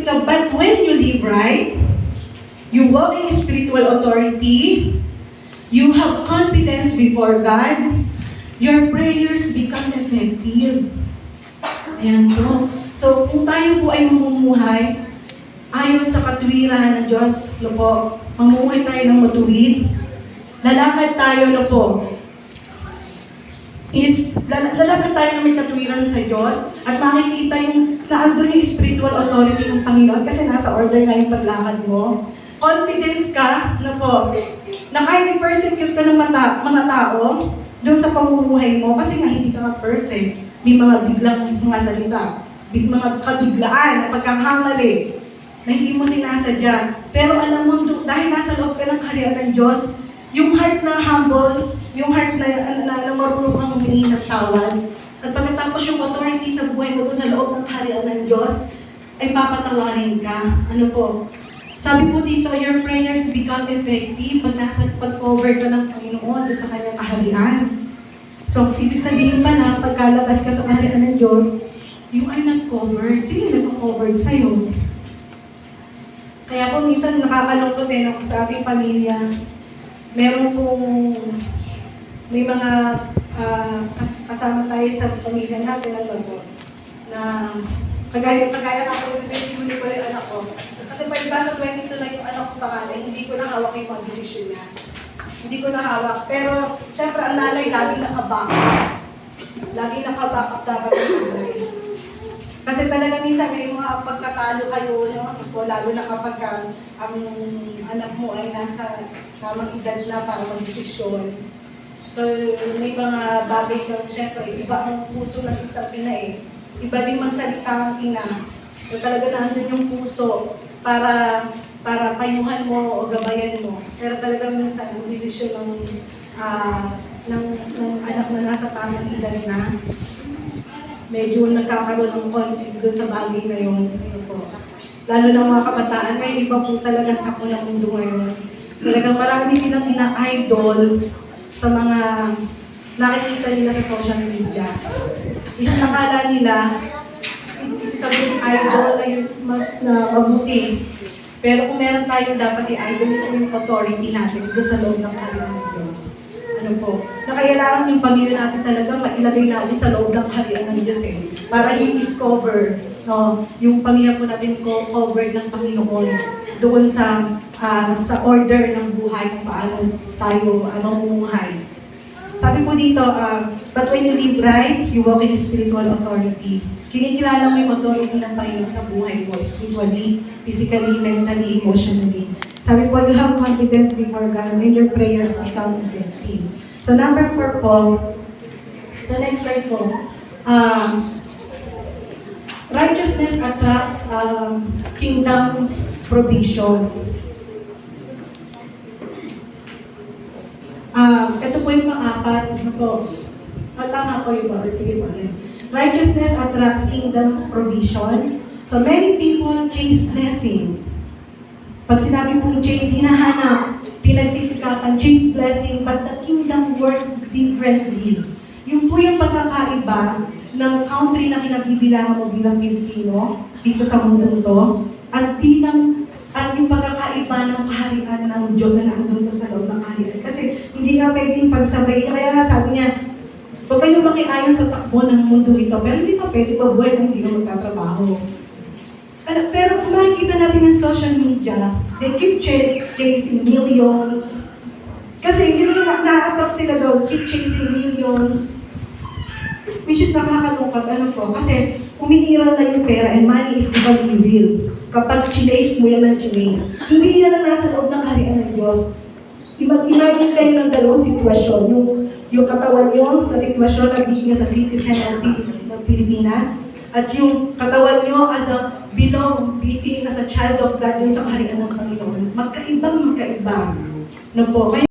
dito, but when you live right, you walk in spiritual authority, you have confidence before God, your prayers become effective. Ayan po. So, kung tayo po ay mamumuhay, ayon sa katuwiran ng Diyos, no po, mamumuhay tayo ng matuwid, lalakad tayo, no po, lalakad tayo ng may katuwiran sa Diyos at makikita yung naandun yung spiritual authority ng Panginoon kasi nasa order na yung paglakad mo. Confidence ka, no po, na kahit i-persecute ka ng mga tao doon sa pamumuhay mo kasi nga hindi ka nga perfect. May mga biglang mga salita, mga kabiglaan na pagkakamali na hindi mo sinasadya. Pero alam mo, dahil nasa loob ka ng kaharian ng Diyos, yung heart na humble, yung heart na marunong kang humingi ng tawad, at pagkatapos yung authority sa buhay mo doon sa loob ng kaharian ng Diyos, ay papatawarin ka. Ano po? Sabi po dito, your prayers become effective pag-cover ka ng Panginoon doon sa kanyang kaharian. So, ibig sabihin pa na pagkalabas ka sa kaharian ng Diyos, you are not covered. Sino yung nag-covered sa'yo? Kaya po minsan nakakalungkot sa ating pamilya, meron pong may mga kasama tayo sa pamilya natin, alam po, na kagaya ka po, hindi ko yung anak ko. Kasi palibasa 22 na yung anak ko pangalan, hindi ko na hawak yung mga desisyon niya. Hindi ko na hawak. Pero, syempre, ang nanay lagi naka-backup. Lagi naka-backup dapat yung nanay. Kasi talaga minsan may mga pagkatalo kayo, no? Lalo na kapag ang anak mo ay nasa tamang edad na para mag-desisyon. So, may mga bagay na, syempre, iba ang puso ng isang ina eh. Iba din magsalita ang ina. So, talaga nandun yung puso para payuhan mo o gabayan mo. Pero talagang minsan, ang desisyon ng anak na nasa tamang edad na, medyo nagkakaroon ng conflict doon sa bagay na yun. Lalo ng mga kabataan, may iba po talaga takbo ng mundo ngayon. Talagang marami silang ina-idol sa mga nakikita nila sa social media. Which nakala nila, isasabihin idol na yun mas na mabuti. Pero kung meron tayong dapat i-idol, ito yung authority natin doon sa loob ng kaharian ng Diyos. Ano po? Na kailangan yung pamilya natin talaga mailagay natin sa loob ng kaharian ng Diyos eh. Para i-discover, no, yung pamilya po natin covered ng Panginoon doon sa order ng buhay kung paano tayo mamumuhay. Sabi po dito, but when you live right, you walk in spiritual authority. Kinikilala mo yung authority ng Panginoon sa buhay mo, spiritually, physically, mentally, emotionally. Sabi po, you have confidence before God and your prayers become effective. So number 4 po, so next slide po, righteousness attracts kingdom's provision. Ito po yung mga-apat na po. Tama po yung po. Sige po. Righteousness attracts kingdom's provision. So many people chase blessing. Pag sinabi pong chase, hinahanap, pinagsisikapan, chase blessing, but the kingdom works differently. Yung po yung pagkakaiba ng country na kinabibilangan mo bilang Pilipino dito sa mundong to, at yung pagkakaiba ng kaharian ng Diyos na naandun ka sa loob ng kaharian. Kasi hindi nga pwedeng pagsabay. Kaya nga sabi niya, huwag kayong makiayon sa takbo ng mundo ito, pero hindi pa pwede mabuhay na hindi ka magtatrabaho. Pero kung makikita natin ng social media, they keep chasing millions. Kasi yun yung na-attract sila doon, keep chasing millions. Which is nakakalungkot, ano po, kasi umiiral na yung pera and money is divine evil. Kapag chinace mo yan ng chinace, hindi yan ang nasa loob ng kaharian ng Diyos. Imagine kayo ng dalawang sitwasyon. Yung katawan nyo sa sitwasyon na bigyan sa citizen ng Pilipinas, at yung katawan nyo as a being as a child of God dun sa kaharian ng Panginoon. Magkaiba. No po. Kaya